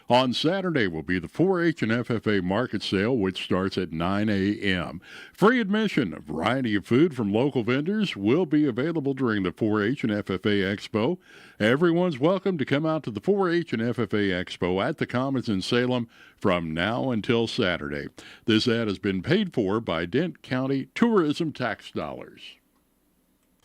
On Saturday will be the 4-H and FFA market sale, which starts at 9 a.m. Free admission. A variety of food from local vendors will be available during the 4-H and FFA Expo. Everyone's welcome to come out to the 4-H and FFA Expo at the Commons in Salem from now until Saturday. This ad has been paid for by Dent County tourism tax dollars.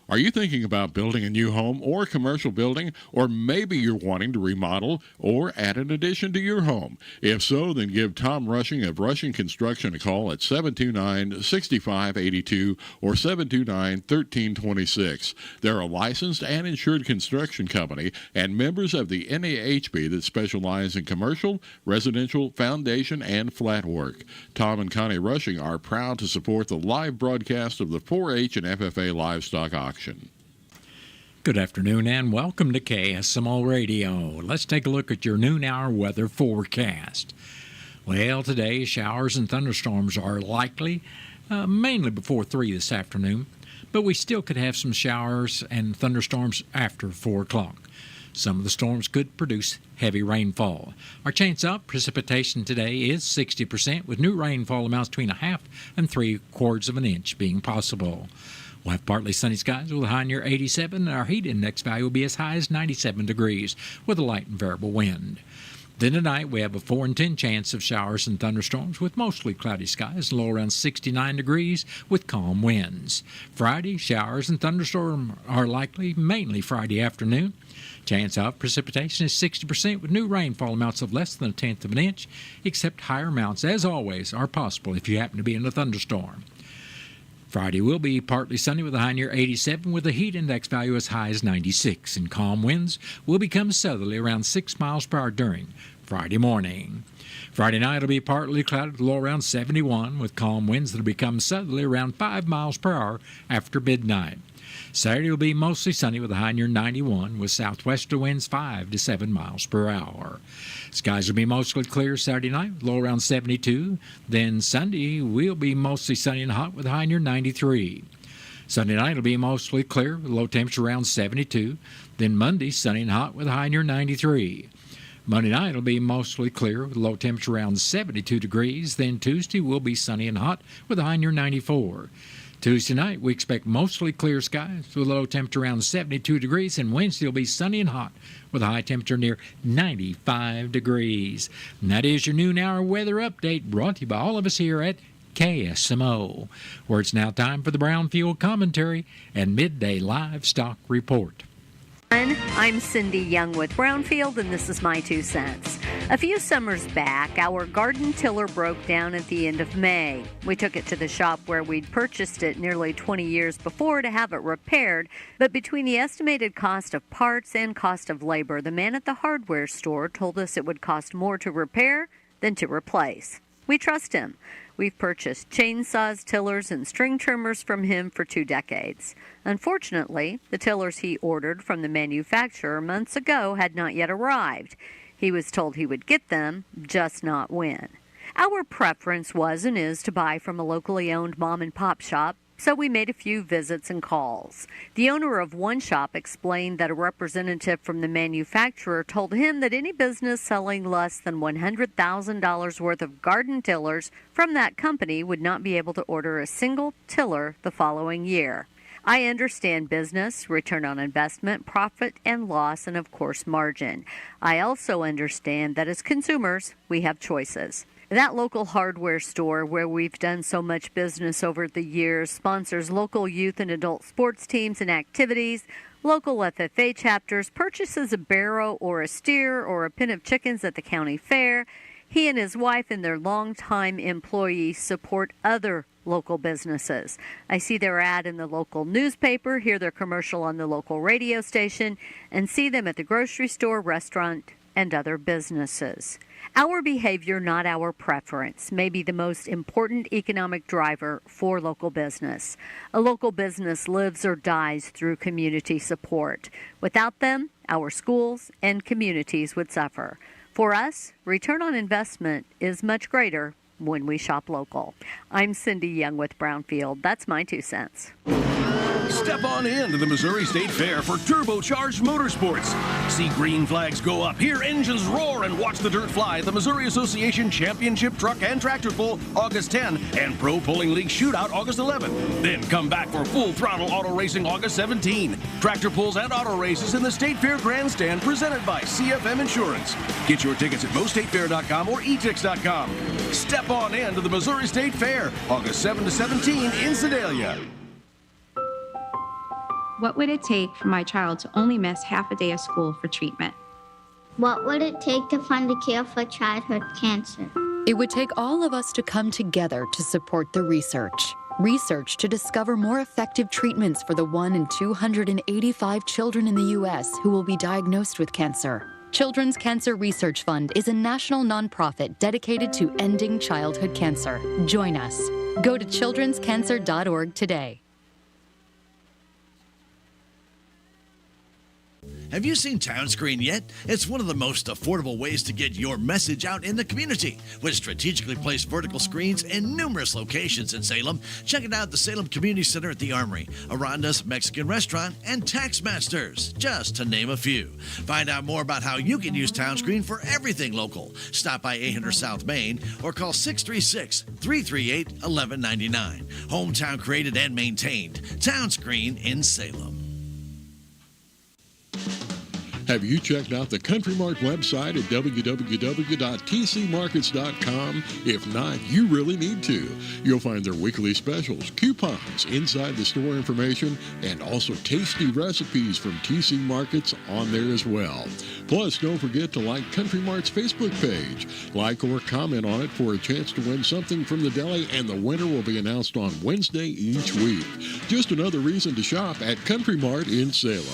Are you thinking about building a new home or commercial building, or maybe you're wanting to remodel or add an addition to your home? If so, then give Tom Rushing of Rushing Construction a call at 729-6582 or 729-1326. They're a licensed and insured construction company and members of the NAHB that specialize in commercial, residential, foundation, and flat work. Tom and Connie Rushing are proud to support the live broadcast of the 4-H and FFA Livestock Auction. Good afternoon and welcome to KSMO Radio. Let's take a look at your noon hour weather forecast. Well, today showers and thunderstorms are likely, mainly before 3 this afternoon, but we still could have some showers and thunderstorms after 4 o'clock. Some of the storms could produce heavy rainfall. Our chance of precipitation today is 60%, with new rainfall amounts between 1/2 and 3/4 of an inch being possible. We'll have partly sunny skies with a high near 87, and our heat index value will be as high as 97 degrees with a light and variable wind. Then tonight we have a 4 in 10 chance of showers and thunderstorms with mostly cloudy skies, low around 69 degrees with calm winds. Friday, showers and thunderstorms are likely, mainly Friday afternoon. Chance of precipitation is 60% with new rainfall amounts of less than 1/10 of an inch, except higher amounts, as always, are possible if you happen to be in a thunderstorm. Friday will be partly sunny with a high near 87 with a heat index value as high as 96, and calm winds will become southerly around 6 miles per hour during Friday morning. Friday night will be partly clouded with low around 71 with calm winds that will become southerly around 5 miles per hour after midnight. Saturday will be mostly sunny with a high near 91 with southwesterly winds 5 to 7 miles per hour. Skies will be mostly clear Saturday night with low around 72. Then Sunday will be mostly sunny and hot with a high near 93. Sunday night will be mostly clear with low temperature around 72. Then Monday sunny and hot with a high near 93. Monday night will be mostly clear with low temperature around 72 degrees. Then Tuesday will be sunny and hot with a high near 94. Tuesday night, we expect mostly clear skies with a low temperature around 72 degrees, and Wednesday will be sunny and hot with a high temperature near 95 degrees. And that is your noon hour weather update brought to you by all of us here at KSMO, where it's now time for the Brownfield Commentary and Midday Livestock Report. I'm Cindy Young with Brownfield, and this is my 2 cents. A few summers back, our garden tiller broke down at the end of May. We took it to the shop where we'd purchased it nearly 20 years before to have it repaired, but between the estimated cost of parts and cost of labor, the man at the hardware store told us it would cost more to repair than to replace. We trust him. We've purchased chainsaws, tillers, and string trimmers from him for 2 decades. Unfortunately, the tillers he ordered from the manufacturer months ago had not yet arrived. He was told he would get them, just not when. Our preference was and is to buy from a locally owned mom-and-pop shop, so we made a few visits and calls. The owner of one shop explained that a representative from the manufacturer told him that any business selling less than $100,000 worth of garden tillers from that company would not be able to order a single tiller the following year. I understand business, return on investment, profit and loss, and of course margin. I also understand that as consumers, we have choices. That local hardware store where we've done so much business over the years sponsors local youth and adult sports teams and activities, local FFA chapters, purchases a barrow or a steer or a pen of chickens at the county fair. He and his wife and their longtime employees support other local businesses. I see their ad in the local newspaper, hear their commercial on the local radio station, and see them at the grocery store, restaurant, and other businesses. Our behavior, not our preference, may be the most important economic driver for local business. A local business lives or dies through community support. Without them, our schools and communities would suffer. For us, return on investment is much greater when we shop local. I'm Cindy Young with Brownfield. That's my 2 cents. Step on in to the Missouri State Fair for turbocharged motorsports. See green flags go up, hear engines roar, and watch the dirt fly at the Missouri Association Championship Truck and Tractor Pull August 10 and Pro Pulling League Shootout August 11. Then come back for full throttle auto racing August 17. Tractor pulls and auto races in the State Fair Grandstand presented by CFM Insurance. Get your tickets at mostatefair.com or etix.com. Step on in to the Missouri State Fair August 7 to 17 in Sedalia. What would it take for my child to only miss half a day of school for treatment? What would it take to fund a cure for childhood cancer? It would take all of us to come together to support the research. Research to discover more effective treatments for the 1 in 285 children in the U.S. who will be diagnosed with cancer. Children's Cancer Research Fund is a national nonprofit dedicated to ending childhood cancer. Join us. Go to childrenscancer.org today. Have you seen Townscreen yet? It's one of the most affordable ways to get your message out in the community. With strategically placed vertical screens in numerous locations in Salem, check it out at the Salem Community Center at the Armory, Aranda's Mexican Restaurant, and Taxmasters, just to name a few. Find out more about how you can use Townscreen for everything local. Stop by 800 South Main or call 636-338-1199. Hometown created and maintained. Townscreen in Salem. Have you checked out the Country Mart website at www.tcmarkets.com? If not, you really need to. You'll find their weekly specials, coupons, inside the store information, and also tasty recipes from TC Markets on there as well. Plus, don't forget to like Country Mart's Facebook page. Like or comment on it for a chance to win something from the deli, and the winner will be announced on Wednesday each week. Just another reason to shop at Country Mart in Salem.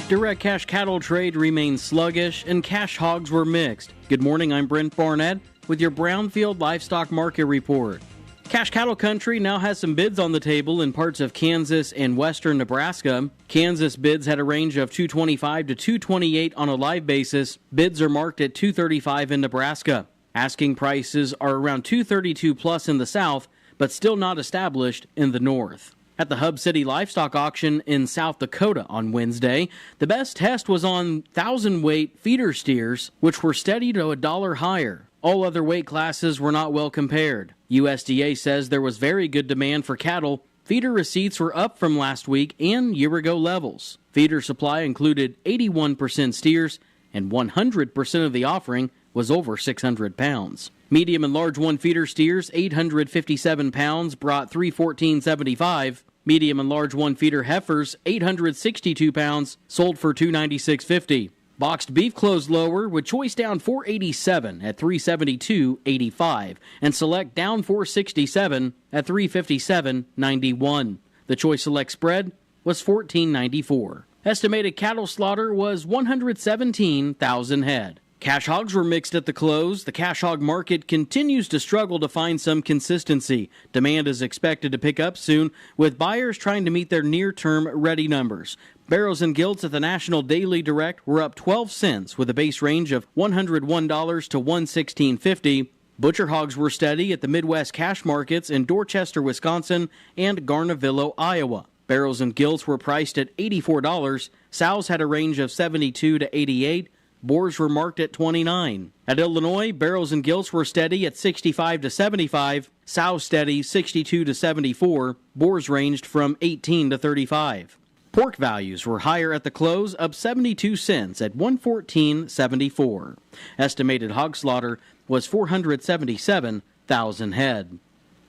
Direct cash cattle trade remains sluggish and cash hogs were mixed. Good morning, I'm Brent Barnett with your Brownfield Livestock Market Report. Cash cattle country now has some bids on the table in parts of Kansas and western Nebraska. Kansas bids had a range of $225 to $228 on a live basis. Bids are marked at $235 in Nebraska. Asking prices are around $232 plus in the south, but still not established in the north. At the Hub City Livestock Auction in South Dakota on Wednesday, the best test was on 1,000-weight feeder steers, which were steady to $1 higher. All other weight classes were not well compared. USDA says there was very good demand for cattle. Feeder receipts were up from last week and year-ago levels. Feeder supply included 81% steers, and 100% of the offering was over 600 pounds. Medium and large one feeder steers, 857 pounds, brought $314.75. Medium and large one feeder heifers, 862 pounds, sold for $296.50. Boxed beef closed lower, with choice down $487 at $372.85, and select down $467 at $357.91. The choice select spread was $14.94. Estimated cattle slaughter was 117,000 head. Cash hogs were mixed at the close. The cash hog market continues to struggle to find some consistency. Demand is expected to pick up soon, with buyers trying to meet their near-term ready numbers. Barrows and gilts at the National Daily Direct were up 12 cents with a base range of $101 to $116.50. Butcher hogs were steady at the Midwest cash markets in Dorchester, Wisconsin and Garnavillo, Iowa. Barrows and gilts were priced at $84. Sows had a range of $72 to $88. Boars were marked at $29. At Illinois, barrows and gilts were steady at $65 to $75. Sows steady $62 to $74. Boars ranged from $18 to $35. Pork values were higher at the close, up 72 cents at $114.74. Estimated hog slaughter was 477,000 head.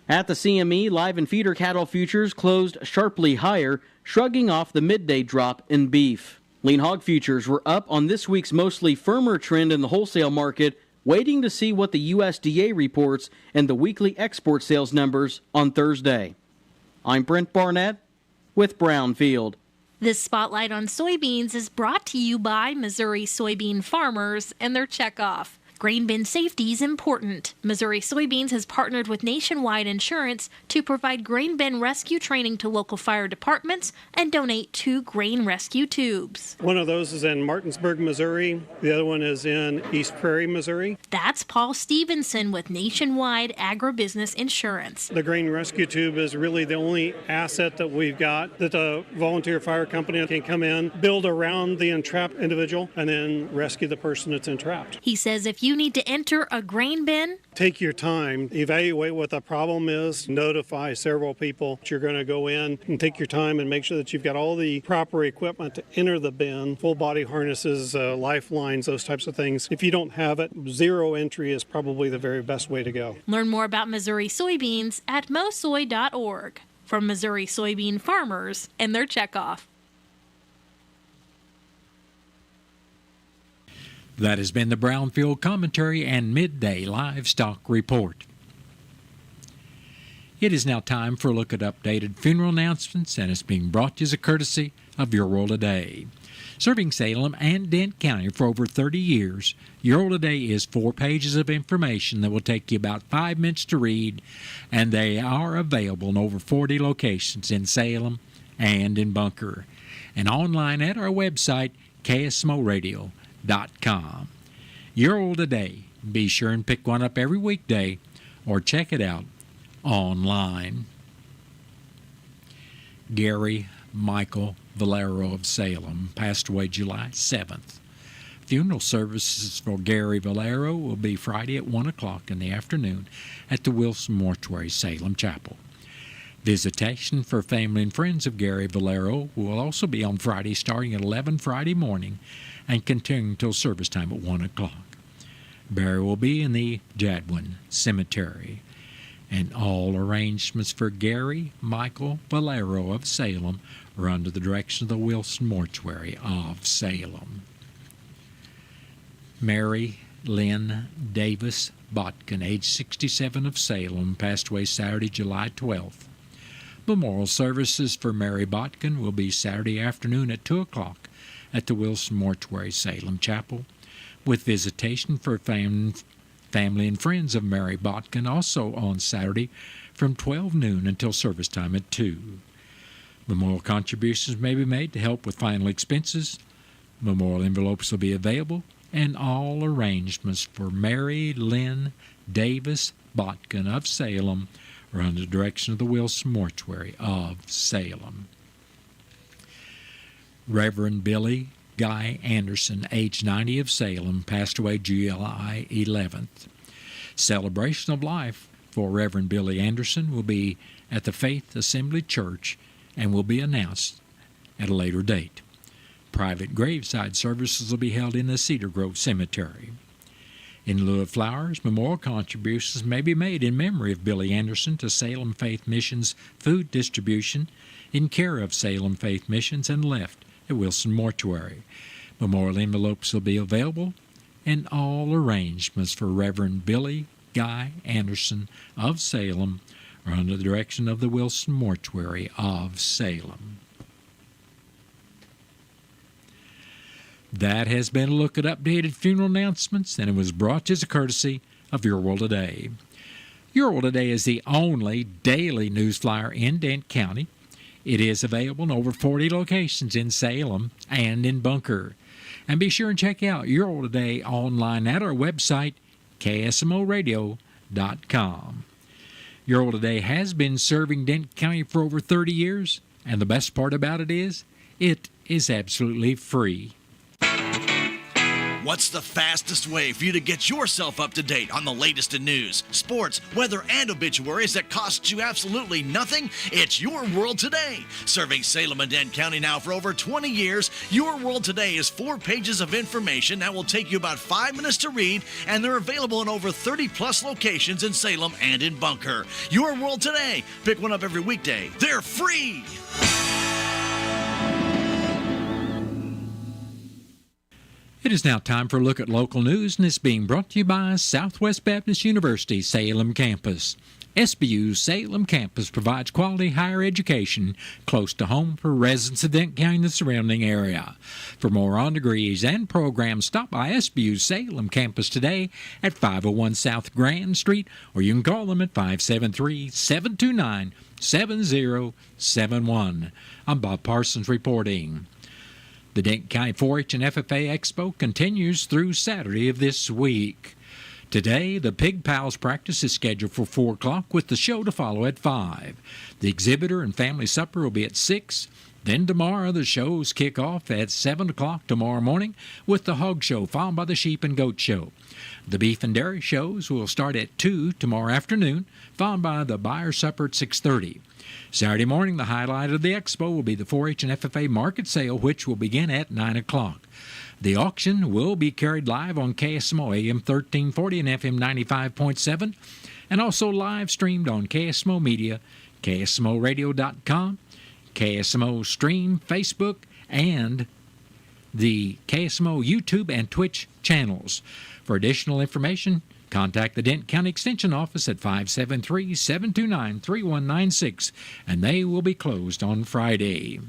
At the CME, live and feeder cattle futures closed sharply higher, shrugging off the midday drop in beef. Lean hog futures were up on this week's mostly firmer trend in the wholesale market, waiting to see what the USDA reports and the weekly export sales numbers on Thursday. I'm Brent Barnett with Brownfield. This Spotlight on Soybeans is brought to you by Missouri soybean farmers and their checkoff. Grain bin safety is important. Missouri Soybeans has partnered with Nationwide Insurance to provide grain bin rescue training to local fire departments and donate 2 grain rescue tubes. One of those is in Martinsburg, Missouri. The other one is in East Prairie, Missouri. That's Paul Stevenson with Nationwide Agribusiness Insurance. The grain rescue tube is really the only asset that we've got that a volunteer fire company can come in, build around the entrapped individual, and then rescue the person that's entrapped. He says if you need to enter a grain bin, take your time, evaluate what the problem is, notify several people. You're going to go in and take your time and make sure that you've got all the proper equipment to enter the bin, full body harnesses, lifelines, those types of things. If you don't have it, zero entry is probably the very best way to go. Learn more about Missouri soybeans at mosoy.org. From Missouri soybean farmers and their checkoff. That has been the Brownfield Commentary and Midday Livestock Report. It is now time for a look at updated funeral announcements, and it's being brought to you as a courtesy of Your World Today. Serving Salem and Dent County for over 30 years, Your World Today is 4 pages of information that will take you about 5 minutes to read, and they are available in over 40 locations in Salem and in Bunker, and online at our website, KSMOradio.com. Your World Today. Be sure and pick one up every weekday or check it out online. Gary Michael Valero of Salem passed away July 7th. Funeral services for Gary Valero will be Friday at 1 o'clock in the afternoon at the Wilson Mortuary, Salem Chapel. Visitation for family and friends of Gary Valero will also be on Friday starting at 11 Friday morning and continuing until service time at 1 o'clock. Burial will be in the Jadwin Cemetery. And all arrangements for Gary Michael Valero of Salem are under the direction of the Wilson Mortuary of Salem. Mary Lynn Davis Botkin, age 67 of Salem, passed away Saturday, July 12th. Memorial services for Mary Botkin will be Saturday afternoon at 2 o'clock at the Wilson Mortuary, Salem Chapel, with visitation for family and friends of Mary Botkin also on Saturday from 12 noon until service time at 2. Memorial contributions may be made to help with final expenses. Memorial envelopes will be available, and all arrangements for Mary Lynn Davis Botkin of Salem are under the direction of the Wilson Mortuary of Salem. Reverend Billy Guy Anderson, age 90 of Salem, passed away July 11th. Celebration of life for Reverend Billy Anderson will be at the Faith Assembly Church and will be announced at a later date. Private graveside services will be held in the Cedar Grove Cemetery. In lieu of flowers, memorial contributions may be made in memory of Billy Anderson to Salem Faith Mission's food distribution in care of Salem Faith Missions and left at Wilson Mortuary. Memorial envelopes will be available, and all arrangements for Reverend Billy Guy Anderson of Salem are under the direction of the Wilson Mortuary of Salem. That has been a look at updated funeral announcements, and it was brought to you as a courtesy of Your World Today. Your World Today is the only daily news flyer in Dent County. It is available in over 40 locations in Salem and in Bunker. And be sure and check out Your World Today online at our website, KSMOradio.com. Your World Today has been serving Dent County for over 30 years, and the best part about it is absolutely free. What's the fastest way for you to get yourself up to date on the latest in news, sports, weather, and obituaries that costs you absolutely nothing? It's Your World Today. Serving Salem and Dent County now for over 20 years, Your World Today is 4 pages of information that will take you about 5 minutes to read, and they're available in over 30-plus locations in Salem and in Bunker. Your World Today. Pick one up every weekday. They're free. It is now time for a look at local news, and it's being brought to you by Southwest Baptist University Salem campus SBU's Salem campus provides quality higher education close to home for residents of Dent County and the surrounding area. For more on degrees and programs, stop by SBU's Salem campus today at 501 South Grand Street, or you can call them at 573-729-7071. I'm Bob Parsons reporting. The Dent County 4-H and FFA Expo continues through Saturday of this week. Today, the Pig Pals practice is scheduled for 4 o'clock with the show to follow at 5. The exhibitor and family supper will be at 6. Then tomorrow, the shows kick off at 7 o'clock tomorrow morning with the Hog Show, followed by the Sheep and Goat Show. The Beef and Dairy shows will start at 2 tomorrow afternoon, followed by the Buyer Supper at 6:30. Saturday morning, the highlight of the expo will be the 4-H and FFA market sale, which will begin at 9 o'clock. The auction will be carried live on KSMO AM 1340 and FM 95.7, and also live streamed on KSMO Media, KSMOradio.com, KSMO Stream, Facebook, and the KSMO YouTube and Twitch channels. For additional information, contact the Dent County Extension Office at 573-729-3196, and they will be closed on Friday.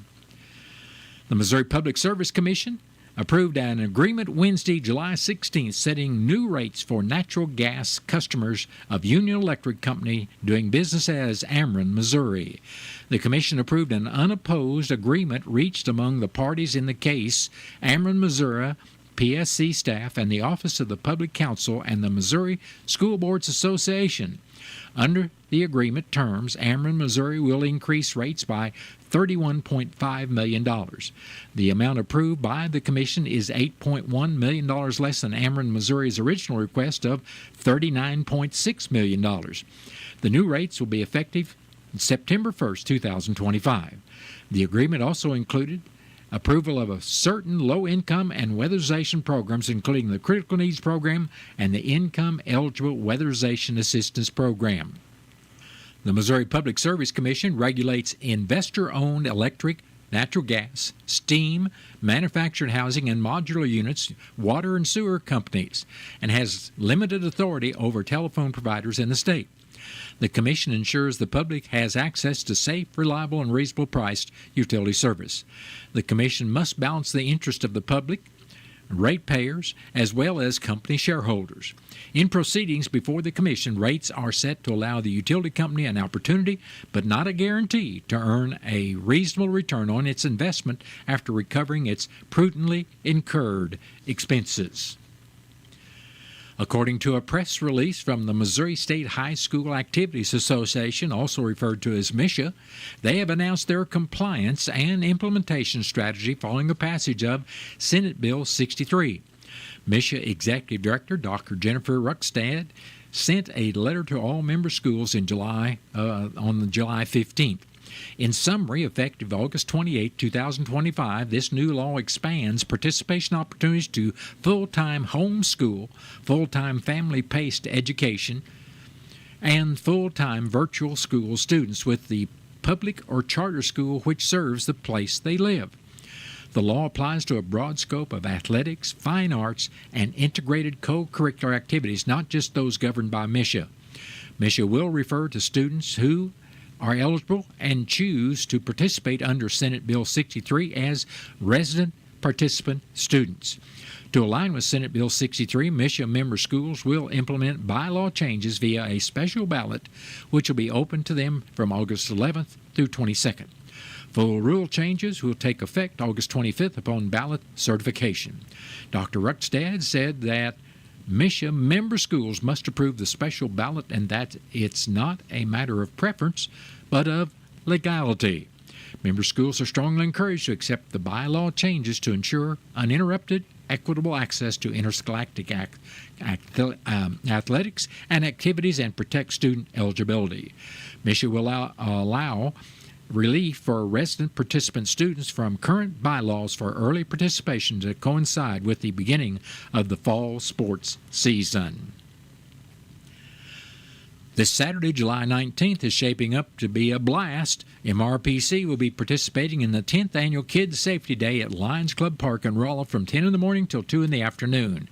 The Missouri Public Service Commission approved an agreement Wednesday, July 16th, setting new rates for natural gas customers of Union Electric Company doing business as Ameren, Missouri. The Commission approved an unopposed agreement reached among the parties in the case, Ameren, Missouri, PSC staff, and the Office of the Public Counsel and the Missouri School Boards Association. Under the agreement terms, Ameren, Missouri will increase rates by $31.5 million. The amount approved by the Commission is $8.1 million less than Ameren, Missouri's original request of $39.6 million. The new rates will be effective September 1st, 2025. The agreement also included approval of a certain low-income and weatherization programs, including the Critical Needs Program and the Income-Eligible Weatherization Assistance Program. The Missouri Public Service Commission regulates investor-owned electric, natural gas, steam, manufactured housing, and modular units, water and sewer companies, and has limited authority over telephone providers in the state. The Commission ensures the public has access to safe, reliable, and reasonable priced utility service. The Commission must balance the interest of the public, ratepayers, as well as company shareholders. In proceedings before the Commission, rates are set to allow the utility company an opportunity, but not a guarantee, to earn a reasonable return on its investment after recovering its prudently incurred expenses. According to a press release from the Missouri State High School Activities Association, also referred to as MSHA, they have announced their compliance and implementation strategy following the passage of Senate Bill 63. MSHA Executive Director Dr. Jennifer Ruckstad sent a letter to all member schools in July on July 15th. In summary, effective August 28, 2025, this new law expands participation opportunities to full-time homeschool, full-time family-paced education, and full-time virtual school students with the public or charter school which serves the place they live. The law applies to a broad scope of athletics, fine arts, and integrated co-curricular activities, not just those governed by MSHA. MSHA will refer to students who are eligible and choose to participate under Senate Bill 63 as resident participant students. To align with Senate Bill 63, MSHA member schools will implement bylaw changes via a special ballot, which will be open to them from August 11th through 22nd. Full rule changes will take effect August 25th upon ballot certification. Dr. Ruckstad said that MSHA member schools must approve the special ballot and that it's not a matter of preference, but of legality. Member schools are strongly encouraged to accept the bylaw changes to ensure uninterrupted, equitable access to interscholastic athletics and activities and protect student eligibility. MSHA will allow relief for resident participant students from current bylaws for early participation to coincide with the beginning of the fall sports season. This Saturday, July 19th, is shaping up to be a blast. MRPC will be participating in the 10th Annual Kids Safety Day at Lions Club Park in Rolla from 10 in the morning till 2 in the afternoon.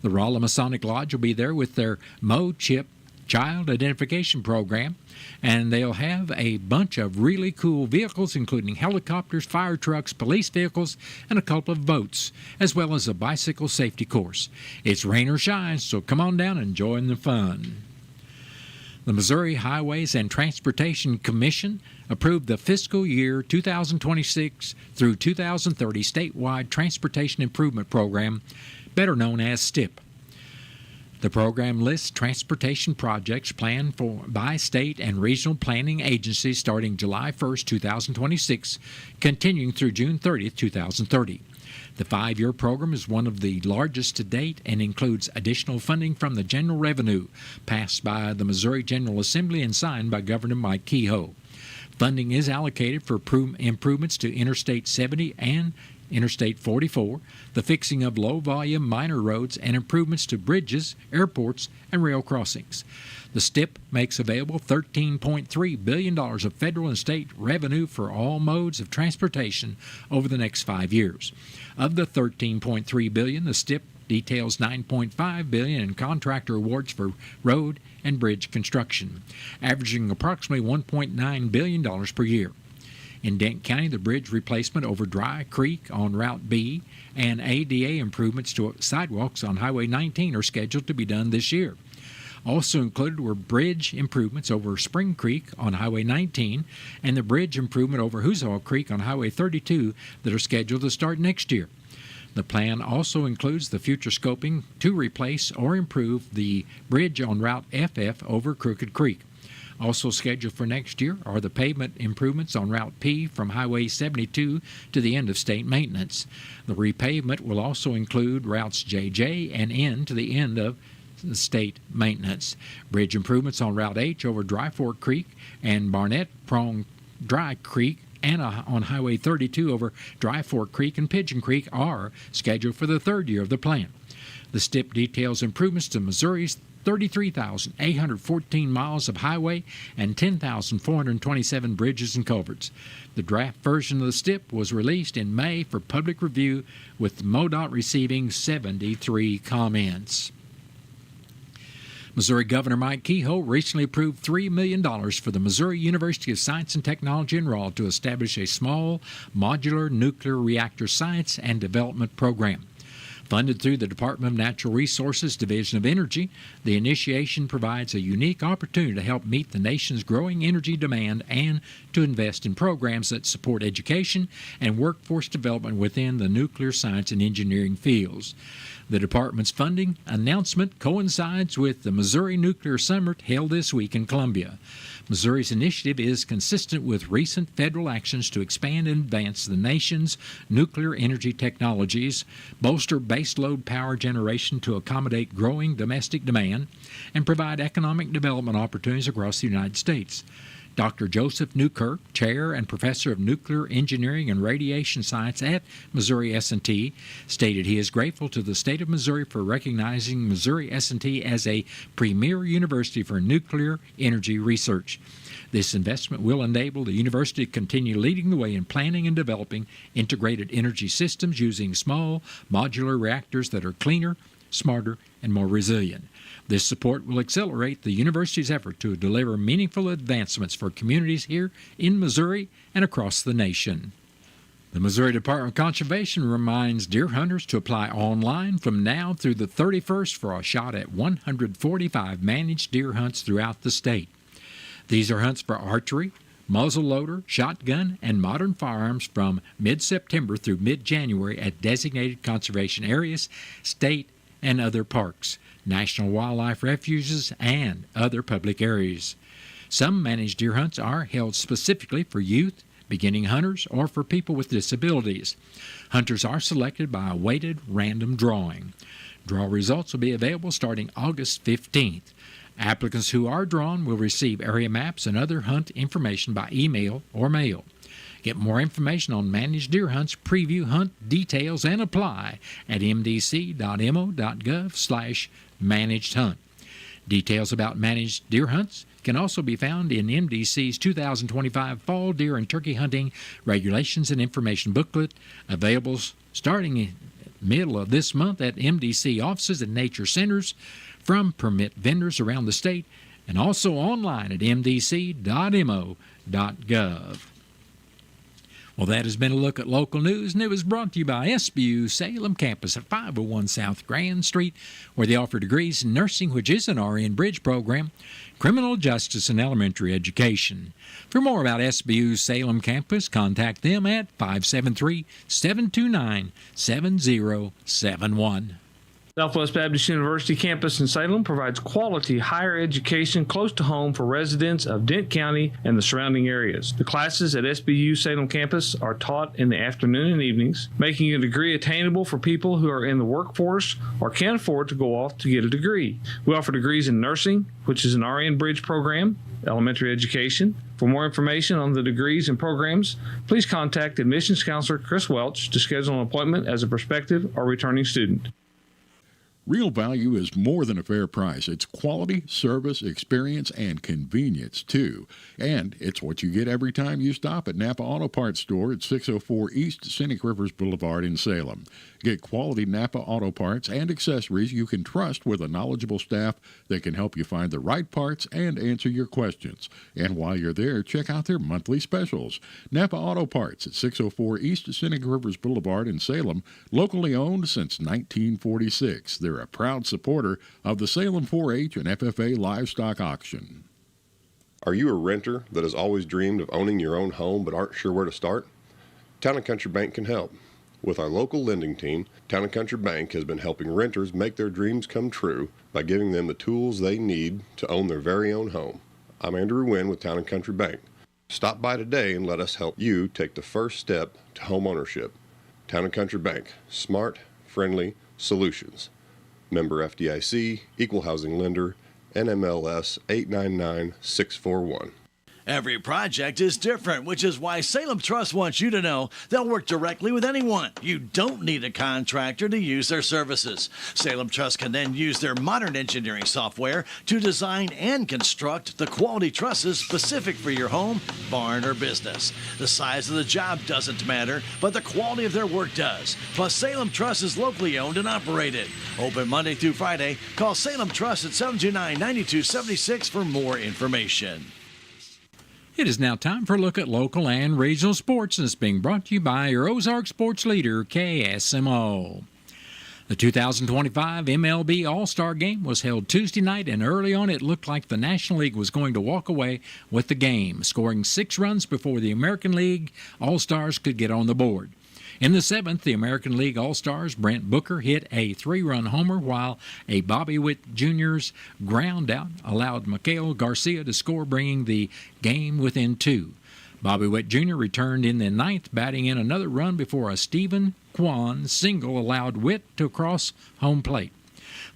The Rolla Masonic Lodge will be there with their Mo Chip child identification program, and they'll have a bunch of really cool vehicles, including helicopters, fire trucks, police vehicles, and a couple of boats, as well as a bicycle safety course. It's rain or shine, so come on down and join the fun. The Missouri Highways and Transportation Commission approved the fiscal year 2026 through 2030 statewide Transportation Improvement Program, better known as STIP. The program lists transportation projects planned by state and regional planning agencies starting July 1, 2026, continuing through June 30, 2030. The 5-year program is one of the largest to date and includes additional funding from the general revenue passed by the Missouri General Assembly and signed by Governor Mike Kehoe. Funding is allocated for improvements to Interstate 70 and Interstate 44, the fixing of low-volume minor roads, and improvements to bridges, airports, and rail crossings. The STIP makes available $13.3 billion of federal and state revenue for all modes of transportation over the next 5 years. Of the $13.3 billion, the STIP details $9.5 billion in contractor awards for road and bridge construction, averaging approximately $1.9 billion per year. In Dent County, the bridge replacement over Dry Creek on Route B and ADA improvements to sidewalks on Highway 19 are scheduled to be done this year. Also included were bridge improvements over Spring Creek on Highway 19 and the bridge improvement over Hooshaw Creek on Highway 32 that are scheduled to start next year. The plan also includes the future scoping to replace or improve the bridge on Route FF over Crooked Creek. Also scheduled for next year are the pavement improvements on Route P from Highway 72 to the end of state maintenance. The repavement will also include routes JJ and N to the end of state maintenance. Bridge improvements on Route H over Dry Fork Creek and Barnett Prong Dry Creek and on Highway 32 over Dry Fork Creek and Pigeon Creek are scheduled for the third year of the plan. The STIP details improvements to Missouri's 33,814 miles of highway and 10,427 bridges and culverts. The draft version of the STIP was released in May for public review, with MoDOT receiving 73 comments. Missouri Governor Mike Kehoe recently approved $3 million for the Missouri University of Science and Technology in Rawl to establish a small modular nuclear reactor science and development program. Funded through the Department of Natural Resources Division of Energy, the initiation provides a unique opportunity to help meet the nation's growing energy demand and to invest in programs that support education and workforce development within the nuclear science and engineering fields. The department's funding announcement coincides with the Missouri Nuclear Summit held this week in Columbia. Missouri's initiative is consistent with recent federal actions to expand and advance the nation's nuclear energy technologies, bolster baseload power generation to accommodate growing domestic demand, and provide economic development opportunities across the United States. Dr. Joseph Newkirk, Chair and Professor of Nuclear Engineering and Radiation Science at Missouri S&T, stated he is grateful to the state of Missouri for recognizing Missouri S&T as a premier university for nuclear energy research. This investment will enable the university to continue leading the way in planning and developing integrated energy systems using small, modular reactors that are cleaner, smarter, and more resilient. This support will accelerate the university's effort to deliver meaningful advancements for communities here in Missouri and across the nation. The Missouri Department of Conservation reminds deer hunters to apply online from now through the 31st for a shot at 145 managed deer hunts throughout the state. These are hunts for archery, muzzleloader, shotgun, and modern firearms from mid-September through mid-January at designated conservation areas, state and other parks, national wildlife refuges, and other public areas. Some managed deer hunts are held specifically for youth, beginning hunters, or for people with disabilities. Hunters are selected by a weighted random drawing. Draw results will be available starting August 15th. Applicants who are drawn will receive area maps and other hunt information by email or mail. Get more information on managed deer hunts, preview hunt details, and apply at mdc.mo.gov/managed hunt. Details about managed deer hunts can also be found in MDC's 2025 Fall Deer and Turkey Hunting Regulations and Information Booklet, available starting in the middle of this month at MDC offices and nature centers from permit vendors around the state and also online at mdc.mo.gov. Well, that has been a look at local news, and it was brought to you by SBU Salem campus at 501 South Grand Street, where they offer degrees in nursing, which is an RN Bridge program, criminal justice, and elementary education. For more about SBU Salem campus, contact them at 573-729-7071. Southwest Baptist University campus in Salem provides quality higher education close to home for residents of Dent County and the surrounding areas. The classes at SBU Salem campus are taught in the afternoon and evenings, making a degree attainable for people who are in the workforce or can't afford to go off to get a degree. We offer degrees in nursing, which is an RN Bridge program, elementary education. For more information on the degrees and programs, please contact admissions counselor Chris Welch to schedule an appointment as a prospective or returning student. Real value is more than a fair price. It's quality, service, experience, and convenience, too. And it's what you get every time you stop at Napa Auto Parts Store at 604 East Scenic Rivers Boulevard in Salem. Get quality Napa Auto Parts and accessories you can trust with a knowledgeable staff that can help you find the right parts and answer your questions. And while you're there, check out their monthly specials. Napa Auto Parts at 604 East Scenic Rivers Boulevard in Salem, locally owned since 1946. They're a proud supporter of the Salem 4-H and FFA livestock auction. Are you a renter that has always dreamed of owning your own home but aren't sure where to start? Town & Country Bank can help. With our local lending team, Town & Country Bank has been helping renters make their dreams come true by giving them the tools they need to own their very own home. I'm Andrew Wynn with Town & Country Bank. Stop by today and let us help you take the first step to home ownership. Town & Country Bank. Smart, friendly solutions. Member FDIC, Equal Housing Lender, NMLS 899641. Every project is different, which is why Salem Trust wants you to know they'll work directly with anyone. You don't need a contractor to use their services. Salem Trust can then use their modern engineering software to design and construct the quality trusses specific for your home, barn, or business. The size of the job doesn't matter, but the quality of their work does. Plus, Salem Trust is locally owned and operated. Open Monday through Friday. Call Salem Trust at 729-9276 for more information. It is now time for a look at local and regional sports, and it's being brought to you by your Ozark sports leader, KSMO. The 2025 MLB All-Star Game was held Tuesday night, and early on it looked like the National League was going to walk away with the game, scoring 6 runs before the American League All-Stars could get on the board. In the 7th, the American League All-Stars Brent Booker hit a 3-run homer, while a Bobby Witt Jr.'s ground out allowed Miguel Garcia to score, bringing the game within 2. Bobby Witt Jr. returned in the 9th, batting in another run before a Stephen Kwan single allowed Witt to cross home plate.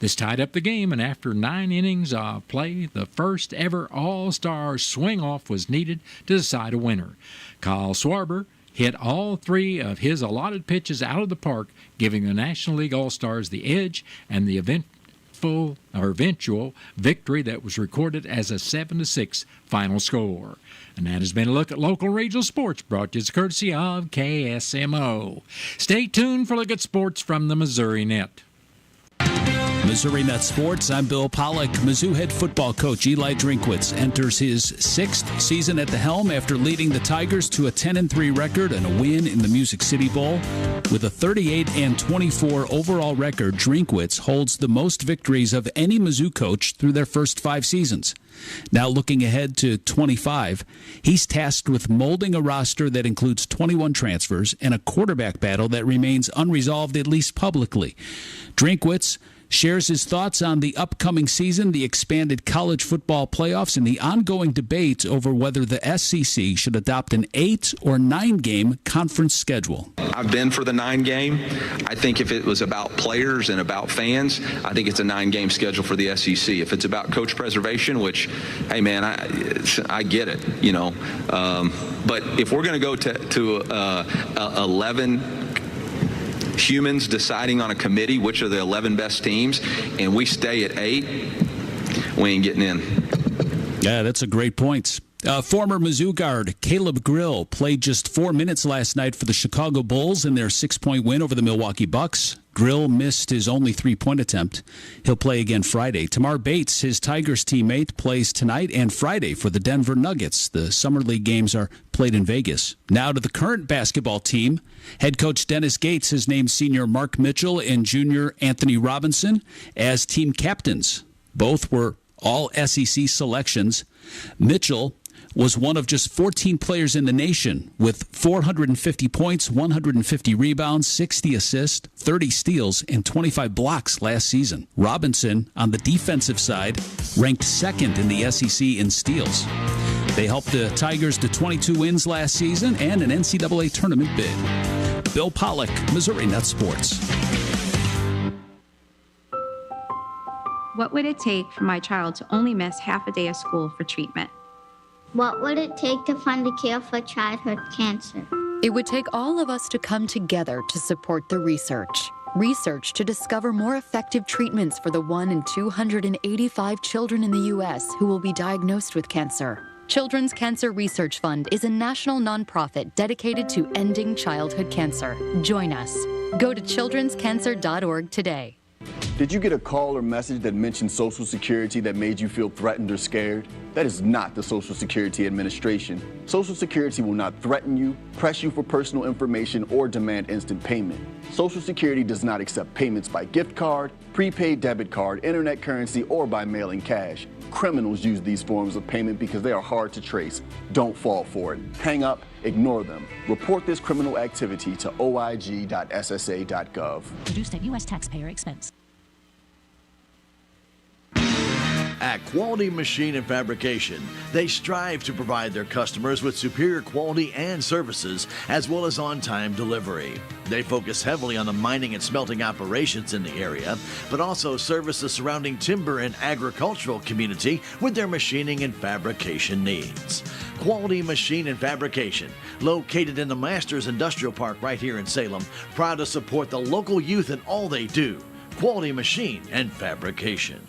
This tied up the game, and after 9 innings of play, the first ever All-Star swing-off was needed to decide a winner. Kyle Schwarber hit all 3 of his allotted pitches out of the park, giving the National League All-Stars the edge and the eventual victory that was recorded as a 7-6 final score. And that has been a look at local regional sports, brought to you as courtesy of KSMO. Stay tuned for a look at sports from the Missouri Net. Missouri Net Sports, I'm Bill Pollack. Mizzou head football coach Eli Drinkwitz enters his 6th season at the helm after leading the Tigers to a 10-3 record and a win in the Music City Bowl. With a 38-24 overall record, Drinkwitz holds the most victories of any Mizzou coach through their first 5 seasons. Now looking ahead to 25, he's tasked with molding a roster that includes 21 transfers and a quarterback battle that remains unresolved, at least publicly. Drinkwitz shares his thoughts on the upcoming season, the expanded college football playoffs, and the ongoing debate over whether the SEC should adopt an 8- or 9-game conference schedule. I've been for the 9-game. I think if it was about players and about fans, I think it's a 9-game schedule for the SEC. If it's about coach preservation, which, hey man, I get it, you know. But if we're going to go to 11 humans deciding on a committee which are the 11 best teams, and we stay at 8, we ain't getting in. Yeah, that's a great point. Former Mizzou guard Caleb Grill played just 4 minutes last night for the Chicago Bulls in their 6-point win over the Milwaukee Bucks. Grill missed his only three-point attempt. He'll play again Friday. Tamar Bates, his Tigers teammate, plays tonight and Friday for the Denver Nuggets. The Summer League games are played in Vegas. Now to the current basketball team. Head coach Dennis Gates has named senior Mark Mitchell and junior Anthony Robinson as team captains. Both were all SEC selections. Mitchell was one of just 14 players in the nation with 450 points, 150 rebounds, 60 assists, 30 steals, and 25 blocks last season. Robinson, on the defensive side, ranked second in the SEC in steals. They helped the Tigers to 22 wins last season and an NCAA tournament bid. Bill Pollock, Missouri Net Sports. What would it take for my child to only miss half a day of school for treatment? What would it take to fund a cure for childhood cancer? It would take all of us to come together to support the research. Research to discover more effective treatments for the 1 in 285 children in the U.S. who will be diagnosed with cancer. Children's Cancer Research Fund is a national nonprofit dedicated to ending childhood cancer. Join us. Go to childrenscancer.org today. Did you get a call or message that mentioned Social Security that made you feel threatened or scared? That is not the Social Security Administration. Social Security will not threaten you, press you for personal information, or demand instant payment. Social Security does not accept payments by gift card, prepaid debit card, internet currency, or by mailing cash. Criminals use these forms of payment because they are hard to trace. Don't fall for it. Hang up, ignore them. Report this criminal activity to oig.ssa.gov. Produced at U.S. taxpayer expense. At Quality Machine and Fabrication, they strive to provide their customers with superior quality and services, as well as on-time delivery. They focus heavily on the mining and smelting operations in the area, but also service the surrounding timber and agricultural community with their machining and fabrication needs. Quality Machine and Fabrication, located in the Masters Industrial Park right here in Salem, proud to support the local youth in all they do. Quality Machine and Fabrication.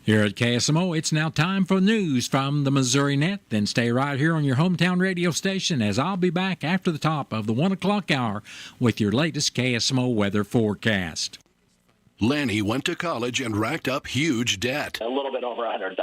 Here at KSMO, it's now time for news from the Missouri Net. Then stay right here on your hometown radio station as I'll be back after the top of the 1 o'clock hour with your latest KSMO weather forecast. Lanny went to college and racked up huge debt. A little bit over $100,000.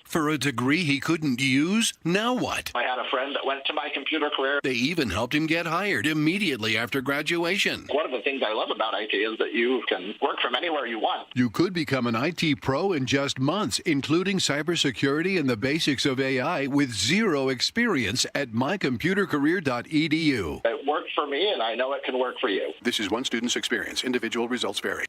For a degree he couldn't use? Now what? I had a friend that went to my computer career. They even helped him get hired immediately after graduation. One of the things I love about IT is that you can work from anywhere you want. You could become an IT pro in just months, including cybersecurity and the basics of AI with zero experience at mycomputercareer.edu. It worked for me, and I know it can work for you. This is one student's experience. Individual results vary.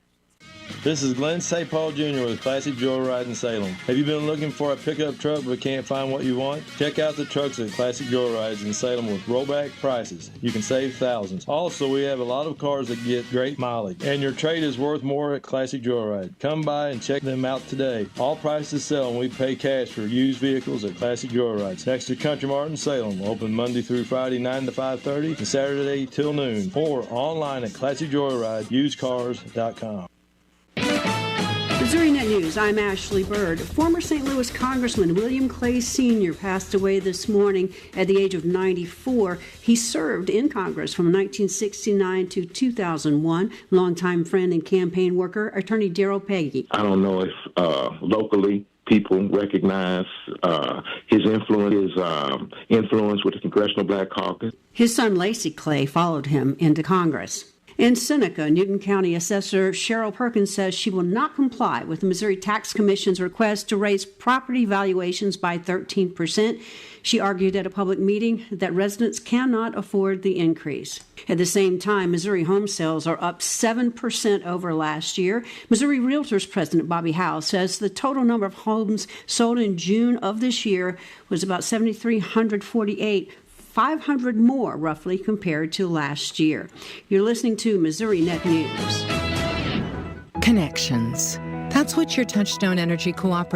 This is Glenn St. Paul Jr. with Classic Joyride in Salem. Have you been looking for a pickup truck but can't find what you want? Check out the trucks at Classic Joyrides in Salem with rollback prices. You can save thousands. Also, we have a lot of cars that get great mileage, and your trade is worth more at Classic Joyride. Come by and check them out today. All prices sell, and we pay cash for used vehicles at Classic Joyrides. Next to Country Mart in Salem. Open Monday through Friday 9 to 5:30 and Saturday till noon. Or online at ClassicJoyrideUsedCars.com. Missouri Net News, I'm Ashley Bird. Former St. Louis Congressman William Clay Sr. passed away this morning at the age of 94. He served in Congress from 1969 to 2001. Longtime friend and campaign worker, Attorney Darrell Peggy. I don't know if locally people recognize his influence with the Congressional Black Caucus. His son Lacey Clay followed him into Congress. In Seneca, Newton County Assessor Cheryl Perkins says she will not comply with the Missouri Tax Commission's request to raise property valuations by 13%. She argued at a public meeting that residents cannot afford the increase. At the same time, Missouri home sales are up 7% over last year. Missouri Realtors President Bobby Howe says the total number of homes sold in June of this year was about 7,348. 500 more, roughly, compared to last year. You're listening to Missouri Net News. Connections. That's what your Touchstone Energy Cooperative